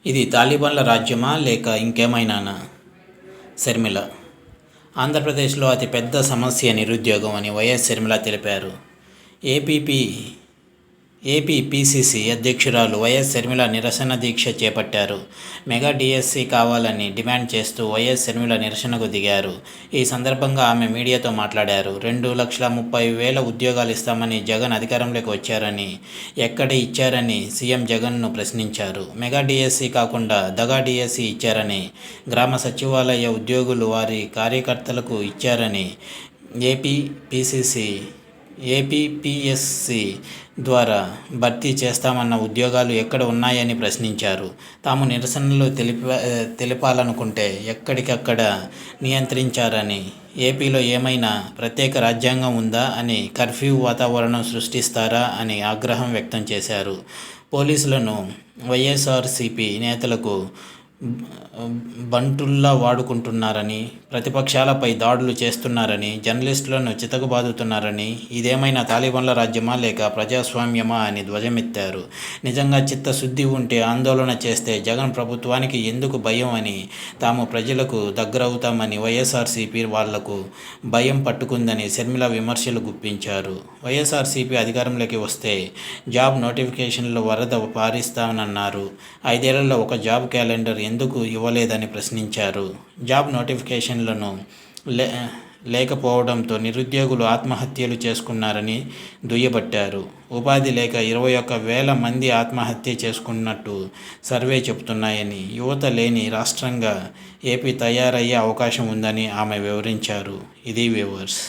ఇది తాలిబాన్ల రాజ్యమా లేక ఇంకేమైనానా? శర్మిల. ఆంధ్రప్రదేశ్లో అతిపెద్ద సమస్య నిరుద్యోగం అని వైఎస్ షర్మిల తెలిపారు. ఏపీ పిసిసి అధ్యక్షురాలు వైఎస్ షర్మిల నిరసన దీక్ష చేపట్టారు. మెగా డిఎస్సి కావాలని డిమాండ్ చేస్తూ వైఎస్ షర్మిల నిరసనకు దిగారు. ఈ సందర్భంగా ఆమె మీడియాతో మాట్లాడారు. 2,30,000 ఉద్యోగాలు ఇస్తామని జగన్ అధికారంలోకి వచ్చారని, ఎక్కడ ఇచ్చారని సీఎం జగన్ను ప్రశ్నించారు. మెగా డిఎస్సి కాకుండా దగా డిఎస్సి ఇచ్చారని, గ్రామ సచివాలయ ఉద్యోగులు వారి కార్యకర్తలకు ఇచ్చారని, ఏపీపీఎస్సీ ద్వారా భర్తీ చేస్తామన్న ఉద్యోగాలు ఎక్కడ ఉన్నాయని ప్రశ్నించారు. తాము నిరసనలు తెలిపాలనుకుంటే ఎక్కడికక్కడ నియంత్రించారని, ఏపీలో ఏమైనా ప్రత్యేక రాజ్యాంగం ఉందా అని, కర్ఫ్యూ వాతావరణం సృష్టిస్తారా అని ఆగ్రహం వ్యక్తం చేశారు. పోలీసులను వైఎస్ఆర్సీపీ నేతలకు బంటుల్లా వాడుకుంటున్నారని, ప్రతిపక్షాలపై దాడులు చేస్తున్నారని, జర్నలిస్టులను చితకబాదుతున్నారని, ఇదేమైనా తాలిబాన్ల రాజ్యమా లేక ప్రజాస్వామ్యమా అని ధ్వజమెత్తారు. నిజంగా చిత్తశుద్ధి ఉంటే ఆందోళన చేస్తే జగన్ ప్రభుత్వానికి ఎందుకు భయం అని, తాము ప్రజలకు దగ్గరవుతామని వైఎస్ఆర్సీపీ వాళ్లకు భయం పట్టుకుందని షర్మిల విమర్శలు గుప్పించారు. వైఎస్ఆర్సీపీ అధికారంలోకి వస్తే జాబ్ నోటిఫికేషన్లు వరద పారిస్తానన్నారు. 5 ఏళ్లలో ఒక జాబ్ క్యాలెండర్ ఎందుకు ఇవ్వలేదని ప్రశ్నించారు. జాబ్ నోటిఫికేషన్లను లేకపోవడంతో నిరుద్యోగులు ఆత్మహత్యలు చేసుకున్నారని దుయ్యబట్టారు. ఉపాధి లేక 21,000 మంది ఆత్మహత్య చేసుకున్నట్టు సర్వే చెబుతున్నాయని, యువత లేని రాష్ట్రంగా ఏపీ తయారయ్యే అవకాశం ఉందని ఆమె వివరించారు. ఇది వ్యూవర్స్.